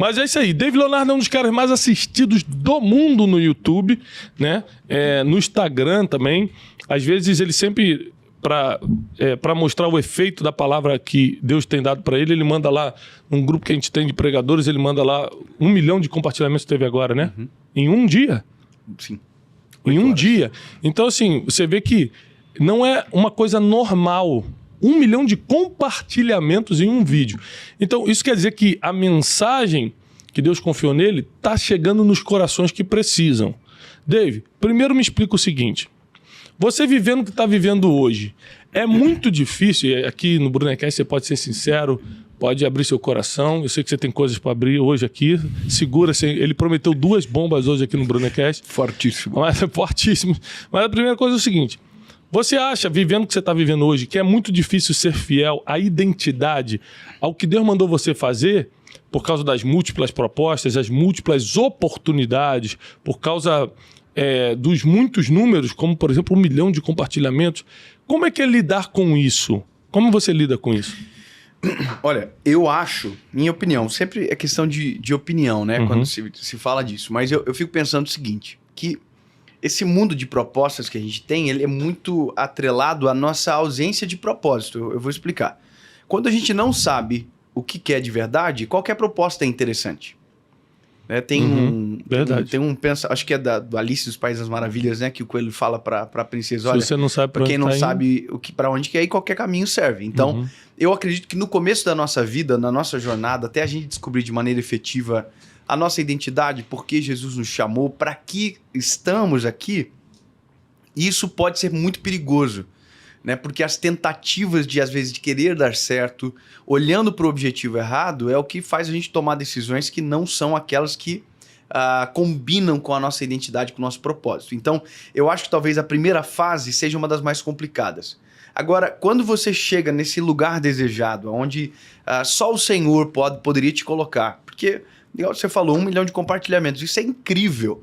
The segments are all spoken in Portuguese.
Mas é isso aí. David Leonardo é um dos caras mais assistidos do mundo no YouTube, né? No Instagram também. Às vezes ele sempre, para mostrar o efeito da palavra que Deus tem dado para ele manda lá, num grupo que a gente tem de pregadores, ele manda lá 1 milhão de compartilhamentos teve agora, né? Uhum. Em um dia. Sim. Em um dia. Então, assim, você vê que não é uma coisa normal. 1 milhão de compartilhamentos em um vídeo. Então, isso quer dizer que a mensagem que Deus confiou nele está chegando nos corações que precisam. Dave, primeiro me explica o seguinte. Você vivendo o que está vivendo hoje, é muito difícil, aqui no Brunecast você pode ser sincero, pode abrir seu coração, eu sei que você tem coisas para abrir hoje aqui, segura, ele prometeu 2 bombas hoje aqui no Brunecast. Fortíssimo. Fortíssimo. Mas a primeira coisa é o seguinte, você acha, vivendo o que você está vivendo hoje, que é muito difícil ser fiel à identidade, ao que Deus mandou você fazer, por causa das múltiplas propostas, as múltiplas oportunidades, por causa dos muitos números, como, por exemplo, 1 milhão de compartilhamentos? Como é que é lidar com isso? Como você lida com isso? Olha, eu acho, minha opinião, sempre é questão de opinião, né? Quando se fala disso. Mas eu fico pensando o seguinte, que esse mundo de propostas que a gente tem, ele é muito atrelado à nossa ausência de propósito. Eu vou explicar. Quando a gente não sabe o que quer de verdade, qualquer proposta é interessante. Tem acho que é do Alice dos Países das Maravilhas, né? Que o coelho fala pra princesa, olha, se você não sabe pra quem não sabe pra onde quer ir, qualquer caminho serve. Então, eu acredito que no começo da nossa vida, na nossa jornada, até a gente descobrir de maneira efetiva a nossa identidade, por que Jesus nos chamou, para que estamos aqui, isso pode ser muito perigoso, né? Porque as tentativas de, às vezes, de querer dar certo, olhando para o objetivo errado, é o que faz a gente tomar decisões que não são aquelas que combinam com a nossa identidade, com o nosso propósito. Então, eu acho que talvez a primeira fase seja uma das mais complicadas. Agora, quando você chega nesse lugar desejado, onde só o Senhor poderia te colocar, porque, igual você falou, 1 milhão de compartilhamentos, isso é incrível.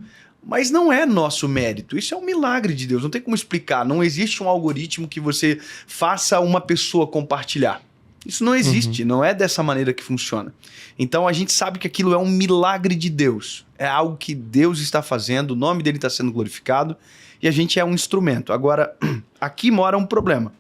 Mas não é nosso mérito, isso é um milagre de Deus, não tem como explicar, não existe um algoritmo que você faça uma pessoa compartilhar. Isso não existe, não é dessa maneira que funciona. Então a gente sabe que aquilo é um milagre de Deus, é algo que Deus está fazendo, o nome dele está sendo glorificado e a gente é um instrumento. Agora, aqui mora um problema,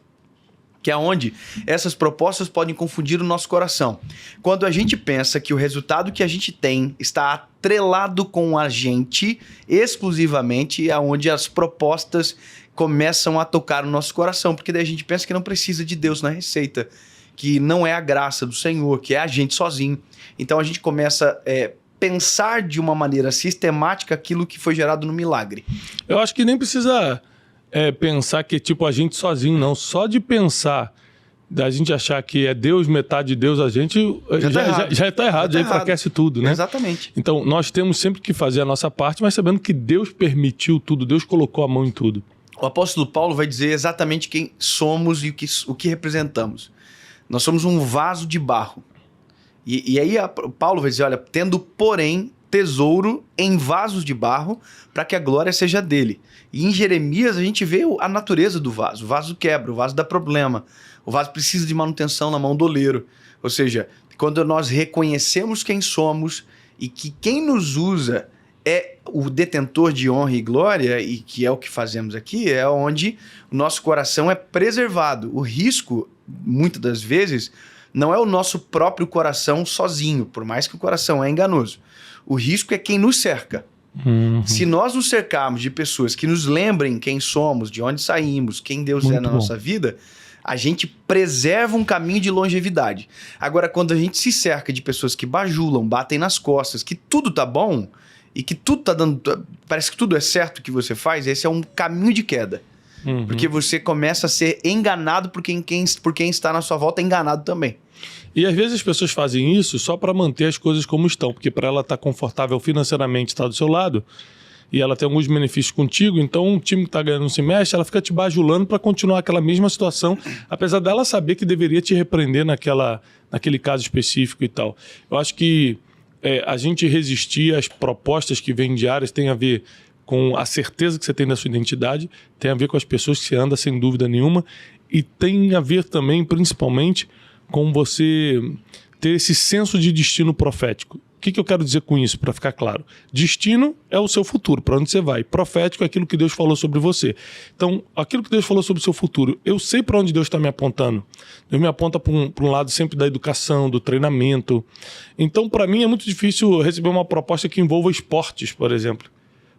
que é onde essas propostas podem confundir o nosso coração. Quando a gente pensa que o resultado que a gente tem está atrelado com a gente, exclusivamente, é onde as propostas começam a tocar o nosso coração, porque daí a gente pensa que não precisa de Deus na receita, que não é a graça do Senhor, que é a gente sozinho. Então a gente começa a pensar de uma maneira sistemática aquilo que foi gerado no milagre. Eu acho que nem precisa... pensar que é tipo a gente sozinho, não. Só de pensar, da gente achar que é Deus, metade de Deus, a gente já tá errado, já enfraquece tudo, né? Exatamente. Então, nós temos sempre que fazer a nossa parte, mas sabendo que Deus permitiu tudo, Deus colocou a mão em tudo. O apóstolo Paulo vai dizer exatamente quem somos e o que representamos. Nós somos um vaso de barro. E aí Paulo vai dizer, olha, tendo, porém, tesouro em vasos de barro, para que a glória seja dele. E em Jeremias a gente vê a natureza do vaso. O vaso quebra, o vaso dá problema. O vaso precisa de manutenção na mão do oleiro. Ou seja, quando nós reconhecemos quem somos e que quem nos usa é o detentor de honra e glória, e que é o que fazemos aqui, é onde o nosso coração é preservado. O risco, muitas das vezes, não é o nosso próprio coração sozinho, por mais que o coração é enganoso. O risco é quem nos cerca. Se nós nos cercarmos de pessoas que nos lembrem quem somos, de onde saímos, quem Deus é na nossa vida, a gente preserva um caminho de longevidade. Agora, quando a gente se cerca de pessoas que bajulam, batem nas costas, que tudo tá bom e que tudo tá dando... Parece que tudo é certo que você faz, esse é um caminho de queda. Porque você começa a ser enganado por quem está na sua volta, enganado também. E às vezes as pessoas fazem isso só para manter as coisas como estão, porque para ela estar confortável financeiramente, estar do seu lado, e ela tem alguns benefícios contigo, então o time que está ganhando não se mexe, ela fica te bajulando para continuar aquela mesma situação, apesar dela saber que deveria te repreender naquele caso específico e tal. Eu acho que a gente resistir às propostas que vêm diárias tem a ver com a certeza que você tem da sua identidade, tem a ver com as pessoas que você anda, sem dúvida nenhuma, e tem a ver também, principalmente, com você ter esse senso de destino profético. O que eu quero dizer com isso, para ficar claro? Destino é o seu futuro, para onde você vai. Profético é aquilo que Deus falou sobre você. Então, aquilo que Deus falou sobre o seu futuro, eu sei para onde Deus está me apontando. Deus me aponta para um lado sempre da educação, do treinamento. Então, para mim, é muito difícil receber uma proposta que envolva esportes, por exemplo.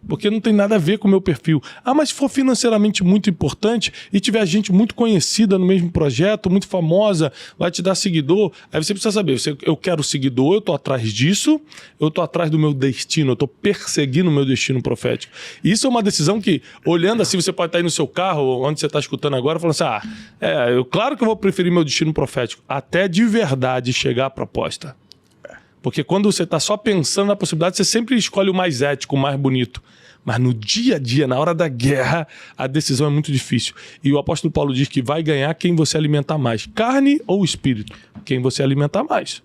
Porque não tem nada a ver com o meu perfil. Ah, mas se for financeiramente muito importante e tiver gente muito conhecida no mesmo projeto, muito famosa, vai te dar seguidor, aí você precisa saber, eu quero seguidor, eu tô atrás disso, eu tô atrás do meu destino, eu tô perseguindo o meu destino profético. E isso é uma decisão que, olhando assim, você pode estar aí no seu carro, onde você está escutando agora, falando assim, claro que eu vou preferir meu destino profético, até de verdade chegar à proposta. Porque quando você está só pensando na possibilidade, você sempre escolhe o mais ético, o mais bonito. Mas no dia a dia, na hora da guerra, a decisão é muito difícil. E o apóstolo Paulo diz que vai ganhar quem você alimentar mais. Carne ou espírito? Quem você alimentar mais.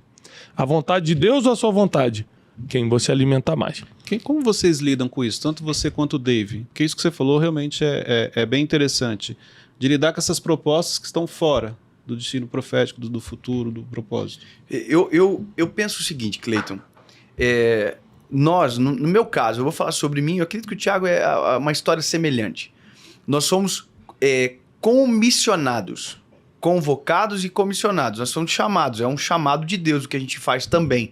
A vontade de Deus ou a sua vontade? Quem você alimentar mais. Como vocês lidam com isso? Tanto você quanto o Dave. Porque isso que você falou realmente é bem interessante. De lidar com essas propostas que estão fora do destino profético, do futuro, do propósito. Eu penso o seguinte, Cleiton. Nós, no meu caso, eu vou falar sobre mim, eu acredito que o Thiago é uma história semelhante. Nós somos comissionados, convocados e comissionados. Nós somos chamados, é um chamado de Deus o que a gente faz também.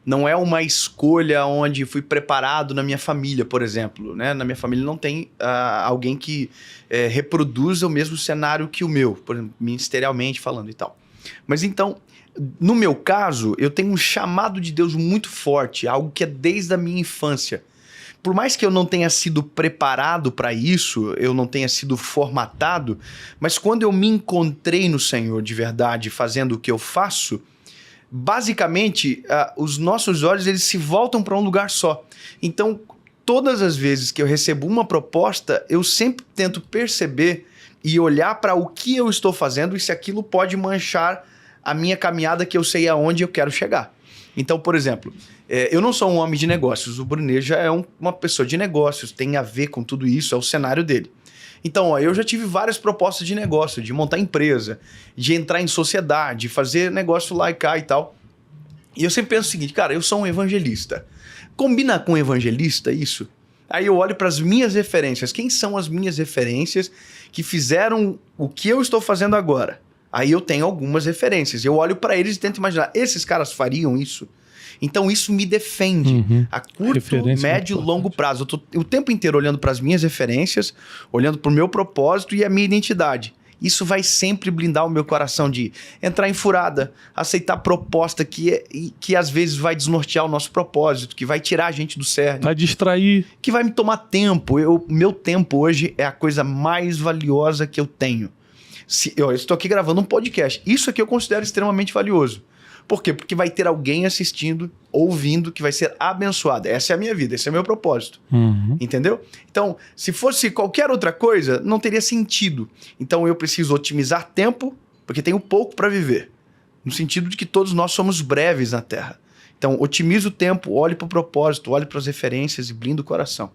Não é uma escolha onde fui preparado na minha família, por exemplo. Né? Na minha família não tem alguém que reproduza o mesmo cenário que o meu, por exemplo, ministerialmente falando e tal. Mas então, no meu caso, eu tenho um chamado de Deus muito forte, algo que é desde a minha infância. Por mais que eu não tenha sido preparado para isso, eu não tenha sido formatado, mas quando eu me encontrei no Senhor de verdade, fazendo o que eu faço, basicamente, os nossos olhos eles se voltam para um lugar só. Então, todas as vezes que eu recebo uma proposta, eu sempre tento perceber e olhar para o que eu estou fazendo e se aquilo pode manchar a minha caminhada, que eu sei aonde eu quero chegar. Então, por exemplo, eu não sou um homem de negócios, o Brunet já é uma pessoa de negócios, tem a ver com tudo isso, é o cenário dele. Então, eu já tive várias propostas de negócio, de montar empresa, de entrar em sociedade, fazer negócio lá e cá e tal. E eu sempre penso o seguinte, cara, eu sou um evangelista. Combina com evangelista isso? Aí eu olho para as minhas referências. Quem são as minhas referências que fizeram o que eu estou fazendo agora? Aí eu tenho algumas referências. Eu olho para eles e tento imaginar, esses caras fariam isso? Então isso me defende a curto, médio e longo prazo. Eu tô o tempo inteiro olhando para as minhas referências, olhando para o meu propósito e a minha identidade. Isso vai sempre blindar o meu coração de entrar em furada, aceitar proposta que às vezes vai desnortear o nosso propósito, que vai tirar a gente do cerne. Vai distrair. Que vai me tomar tempo. Meu tempo hoje é a coisa mais valiosa que eu tenho. Eu estou aqui gravando um podcast. Isso aqui eu considero extremamente valioso. Por quê? Porque vai ter alguém assistindo, ouvindo, que vai ser abençoado. Essa é a minha vida, esse é o meu propósito. Entendeu? Então, se fosse qualquer outra coisa, não teria sentido. Então, eu preciso otimizar tempo, porque tenho pouco para viver. No sentido de que todos nós somos breves na Terra. Então, otimize o tempo, olhe para o propósito, olhe para as referências e blinde o coração.